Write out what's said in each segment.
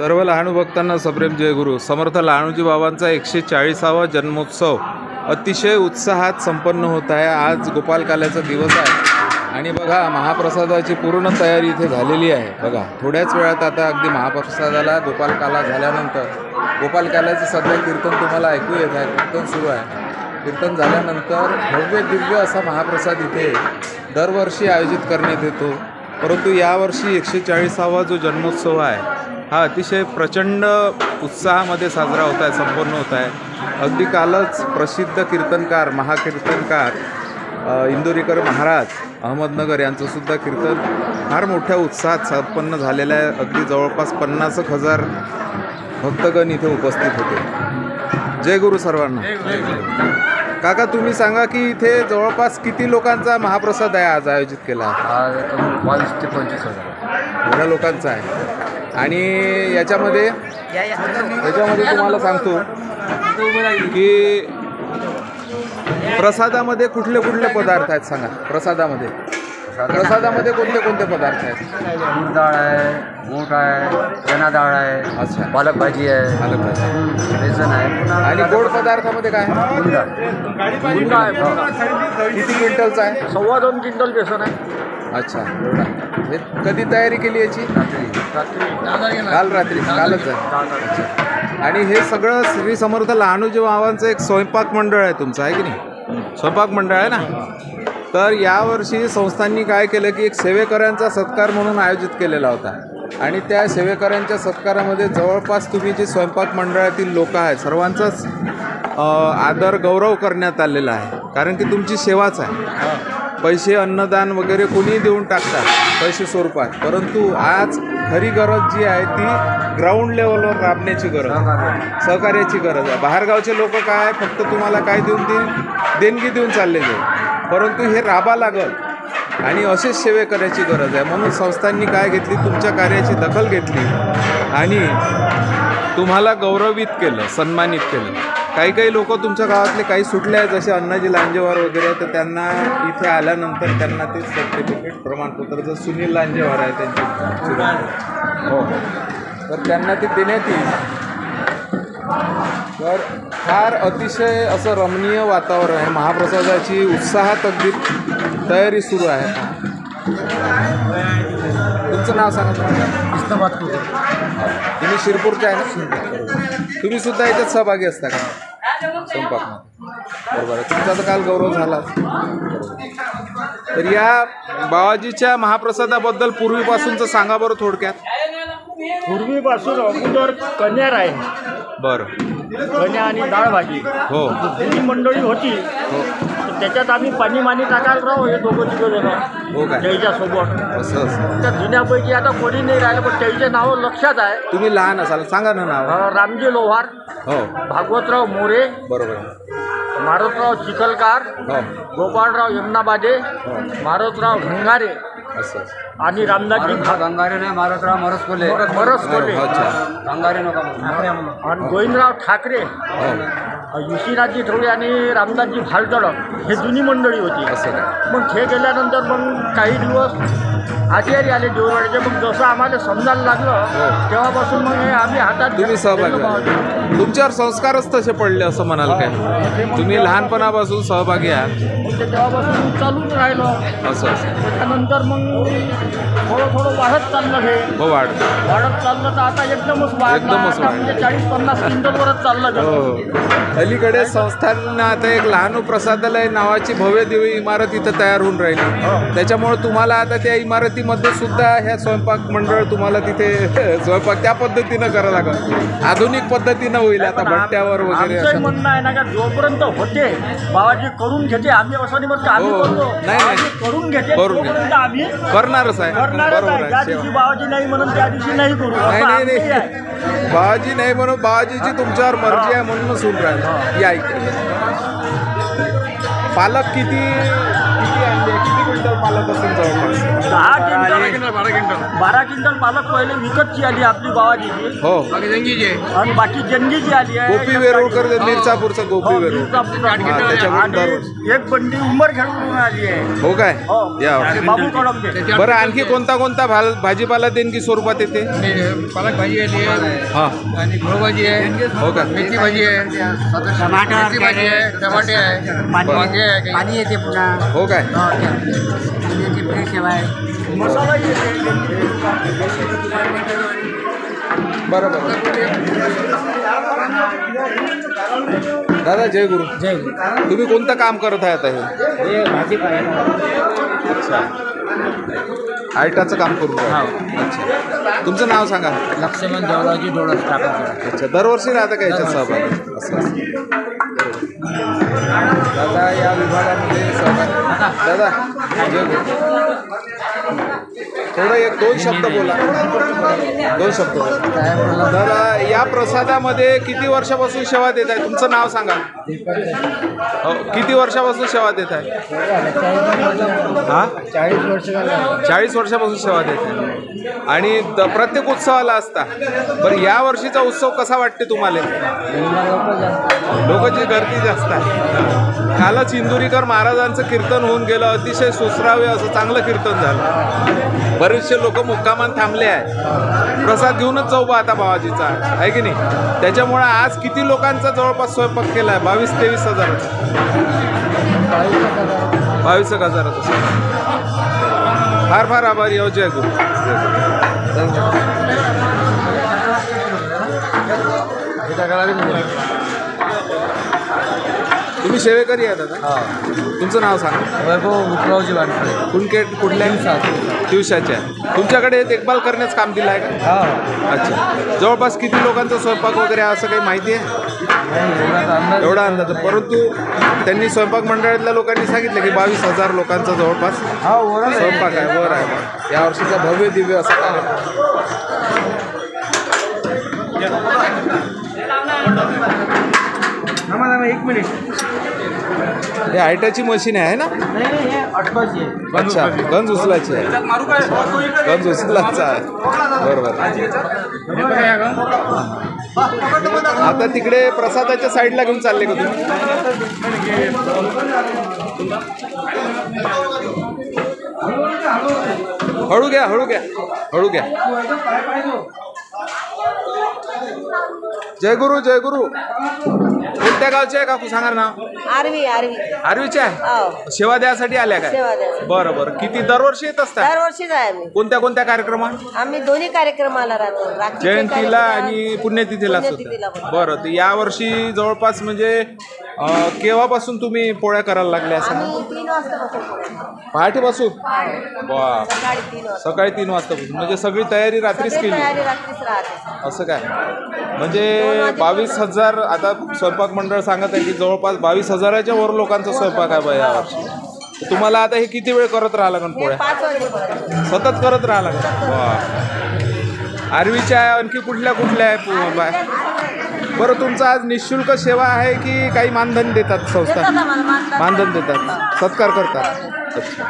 सर्व लहानू भक्तांना सप्रेम जयगुरु. समर्थ लहानूजी बाबांचा 140वा जन्मोत्सव अतिशय उत्साहात संपन्न होत आहे. आज गोपालकाल्याचा दिवस आहे आणि बघा महाप्रसादाची पूर्ण तयारी इथे झालेली आहे. बघा थोड्याच वेळात आता अगदी महाप्रसादाला गोपालकाला झाल्यानंतर गोपालकाल्याचं सध्या कीर्तन तुम्हाला ऐकू येत आहे. कीर्तन सुरू आहे. कीर्तन झाल्यानंतर भव्य दिव्य असा महाप्रसाद इथे दरवर्षी आयोजित करण्यात येतो. परंतु यावर्षी 140वा जो जन्मोत्सव आहे हा अतिशय प्रचंड उत्साहामध्ये साजरा होत आहे, संपन्न होत आहे. अगदी कालच प्रसिद्ध कीर्तनकार महाकीर्तनकार इंदोरीकर महाराज अहमदनगर यांचंसुद्धा कीर्तन फार मोठ्या उत्साहात संपन्न झालेलं आहे. अगदी जवळपास 50,000 भक्तगण इथे उपस्थित होते. जय गुरु सर्वांना. काका तुम्ही सांगा की इथे जवळपास किती लोकांचा महाप्रसाद आहे आज आयोजित केला? 22 ते 25,000 एवढ्या लोकांचा आहे. आणि याच्यामध्ये तुम्हाला सांगतो की प्रसादामध्ये कुठले कुठले पदार्थ आहेत सांगा. प्रसादामध्ये कोणते कोणते पदार्थ आहेत? मूग डाळ आहे, मूग आहे, चना डाळ आहे, अच्छा, पालक भाजी आहे, बेसन आहे. आणि गोड पदार्थामध्ये काय? गुंडा आहे. किती क्विंटलचा आहे? 2.25 क्विंटल बेसन आहे. अच्छा, एवढा. हे कधी तयारी केली याची? कालच आहे. आणि हे सगळं श्री समर्थ लहानूजी बाबांचं एक स्वयंपाक मंडळ आहे तुमचं, आहे की नाही? स्वयंपाक मंडळ आहे ना. तर यावर्षी संस्थांनी काय केलं की एक सेवेकऱ्यांचा सत्कार म्हणून आयोजित केलेला होता. आणि त्या सेवेकऱ्यांच्या सत्कारामध्ये जवळपास तुम्ही जे स्वयंपाक मंडळातील लोक आहेत सर्वांचाच आदर गौरव करण्यात आलेला आहे. कारण की तुमची सेवाच आहे. पैसे अन्नदान वगैरे कोणीही देऊन टाकतात पैसे स्वरूपात, परंतु आज खरी गरज जी आहे ती ग्राउंड लेवलवर राबण्याची गरज, सहकार्याची गरज आहे. बाहेरगावचे लोक काय फक्त तुम्हाला काय देणगी देऊन चाललेले, परंतु हे राबा लागल आणि असेच सेवे करायची गरज आहे. म्हणून संस्थांनी काय घेतली, तुमच्या कार्याची दखल घेतली आणि तुम्हाला गौरवित केलं, सन्मानित केलं. काही लोक तुमच्या गावातले काही सुटले आहेत जसे अण्णाजी लांजेवार वगैरे, तर त्यांना इथे आल्यानंतर त्यांना ते सर्टिफिकेट प्रमाणपत्र, जर सुनील लांजेवार आहे त्यांची हो तर त्यांना ते देण्यात येईल. तर फार अतिशय असं रमणीय वातावरण आहे. महाप्रसादाची उत्साहात अगदी तयारी सुरू आहे. तुमचं नाव सांगा. तुम्ही शिरपूरचे आहे ना? तुम्ही सुद्धा याच्यात सहभागी असता का स्वयंपाकमध्ये? बरोबर आहे. तुमचा तर काल गौरव झाला. तर या बाबाजीच्या महाप्रसादाबद्दल पूर्वीपासूनचं सांगा बरं थोडक्यात. पूर्वीपासून अगोदर कन्यार आहे. बरं. कन्या आणि डाळ भाजी हो जुनी मंडळी होती. हो त्याच्यात आम्ही पाणी टाकायला राहू हे दोघं जण हो काय त्याच्यासोबत. असं त्या जुन्यापैकी आता कोणी नाही राहिलं, पण त्याचे नाव लक्षात आहे. तुम्ही लहान असाल, सांगा ना नाव. रामजी लोहार, हो भागवतराव मोरे, बरोबर, मारुतराव चिखलकार, हो गोपाळराव यमुनाबादे, मारुतराव घंगारे असं आणि रामदासजी गंगारे नाही, मारुतराव मरसकोले. अच्छा. गंगारे नका आणि गोविंदराव ठाकरे, युशीनाथजी ढवळे आणि रामदासजी भालदडक हे जुनी मंडळी होती. असं काय? मग हे गेल्यानंतर मग काही दिवस आचार्य आले देववाड्याचे. मग जसं आम्हाला समजायला लागलं तेव्हापासून मग हे आम्ही हातात तुम्ही सहभागी झाले. तुमच्यावर संस्कारच तसे पडले असं म्हणाल काय? तुम्ही लहानपणापासून सहभागी आहात. ते तेव्हापासून चालूच राहिलो. असं त्यानंतर मग थोडं वाढत चाललं. हे हो वाढत चाललं तर आता एकदमच वाढलं. म्हणजे 40-50 क्विंटलवरच चाललं. हो. अलीकडे संस्थांना आता एक लहानू प्रसादालय नावाची भव्य दिव्य इमारत इथं तयार होऊन राहिली. त्याच्यामुळे तुम्हाला आता त्या इमारतीमध्ये सुद्धा ह्या स्वयंपाक मंडळ तुम्हाला तिथे स्वयंपाक त्या पद्धतीनं करावं लागेल. आधुनिक पद्धतीनं होईल आता भट्ट्यावर वगैरे. आमचं म्हणणं आहे ना का जोपर्यंत होते बाबाजी करून घेते. आम्ही असं नाही म्हणतो आम्ही करतो, नाही करून घेते तोपर्यंत आम्ही करणारच आहे. बरोबर ज्या आहे. दिवशी बाबाजी नाही म्हणून त्या दिवशी नाही करू. नाही बाबाजी नाही म्हणून बाबाजीची तुमच्यावर मर्जी आहे म्हणून सुरू राहील. या इकडे पालक किती किती आणली आहे? किती क्विंटल पालक असेल जवळपास? 12 क्विंटल पालक पहिले विकतची आली आपली गावाची हो. आणि बाकी जंगीची आली आहे. गोपी वेरूळकर मिरचापूरचा गोपी वेरूळ. त्याच्याकडून आणि दरवर्षी. एक बंडी उंबरखेडून आली आहे. हो काय हो. या बाबू कडक. बरं आणखी कोणता कोणता भाजीपाला देणगी स्वरूपात येते? पालक भाजी आली आहे हां आणि फळभाजी आहे, हो का मेथी भाजी आहे, मेथी भाजी आहे, टमाटे आहे, वांगे आहे, पाणी येते पुन्हा. हो काय मसाला येते. बरोबर. दादा जय गुरु. जय तुम्ही कोणतं काम करत आहे आता हे? अच्छा आयटाचं काम करून राहिले. अच्छा तुमचं नाव सांगा. लक्ष्मण देवलाजी डोळस टाकत. अच्छा दरवर्षी राहतं का याच्यात सहभागी? असं दादा या विभागामध्ये सहभागी. दादा जय गुरु. थोडं एक दोन शब्द बोला. दोन शब्द बोला. दादा या प्रसादामध्ये किती वर्षापासून सेवा देत आहे? तुमचं नाव सांगा. हो किती वर्षापासून सेवा देत आहे? हां 40 वर्षापासून सेवा देत आहे. आणि प्रत्येक उत्सवाला असता. बरं या वर्षीचा उत्सव कसा वाटते तुम्हाला? लोकांची गर्दी जास्त आहे. कालच इंदुरीकर महाराजांचं कीर्तन होऊन गेलं. अतिशय सुसरावे असं चांगलं कीर्तन झालं. बरेचसे लोक मुक्कामान थांबले आहे. प्रसाद घेऊनच जाऊ बा आता बाबाजीचा आहे की नाही. त्याच्यामुळं आज किती लोकांचा जवळपास स्वयंपाक केला आहे? 22-23 हजाराचा. 22 हजाराचा. फार फार आभारी हो. जय गुरु. तुम्ही सेवेकरी आहे दादा? तुमचं नाव सांगा. वैभव विप्लवजी वाटते. कुठल्या दिवसाच्या तुमच्याकडे देखभाल करण्याचं काम दिलं आहे का? अच्छा जवळपास किती लोकांचा स्वयंपाक वगैरे असं काही माहिती आहे? एवढा अंदाज. परंतु त्यांनी स्वयंपाक मंडळातल्या लोकांनी सांगितलं की 22,000 लोकांचा जवळपास स्वयंपाक आहे. वर आहे यावर्षीचा भव्य दिव्य असं एक मिनिट. हे आयटाची मशीन आहे ना? अच्छा गंज उचलायची आहे. गंज उचलायचा आहे. बरोबर. आता तिकडे प्रसादाच्या साईडला घेऊन चालले का तुम्ही? हळू घ्या हळू घ्या हळू घ्या. जय गुरु जय गुरु. कोणत्या गावचे आहे काकू सांगा ना? आरवीचे आहे. सेवा द्यासाठी आल्या काय? बरं बरं. किती दरवर्षी येत असतात? दरवर्षीच आहे आम्ही. कोणत्या कोणत्या कार्यक्रमात? आम्ही दोन्ही कार्यक्रमाला राहतो. जयंतीला आणि पुण्यतिथीला सुद्धा. बरं तर यावर्षी जवळपास म्हणजे केव्हापासून तुम्ही पोळ्या करायला लागल्या? असं 3 वाजता पहाटेपासून? वा सकाळी 3 वाजता. सकाळी 3 वाजतापासून म्हणजे सगळी तयारी रात्रीच केली? रात्रीच राहते. असं काय म्हणजे 22,000 आता स्वयंपाक मंडळ सांगत आहे की जवळपास 22,000च्या वर लोकांचा स्वयंपाक आहे बा यावर्षी. तुम्हाला आता हे किती वेळ करत राहा लागेल पोळ्या? 5 वाजेपर्यंत सतत करत राहा लागेल. वा आरवीच्या आहे आणखी कुठल्या कुठल्या आहे बाय? बरं तुमचं आज निःशुल्क सेवा आहे की काही मानधन देतात संस्था? मानधन देतात सत्कार करतात. अच्छा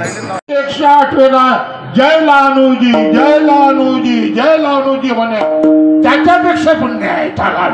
108 वेळा जय लालूजी जय लालूजी जय लालूजी म्हणे त्याच्यापेक्षा पुण्य आहे त्या गावी.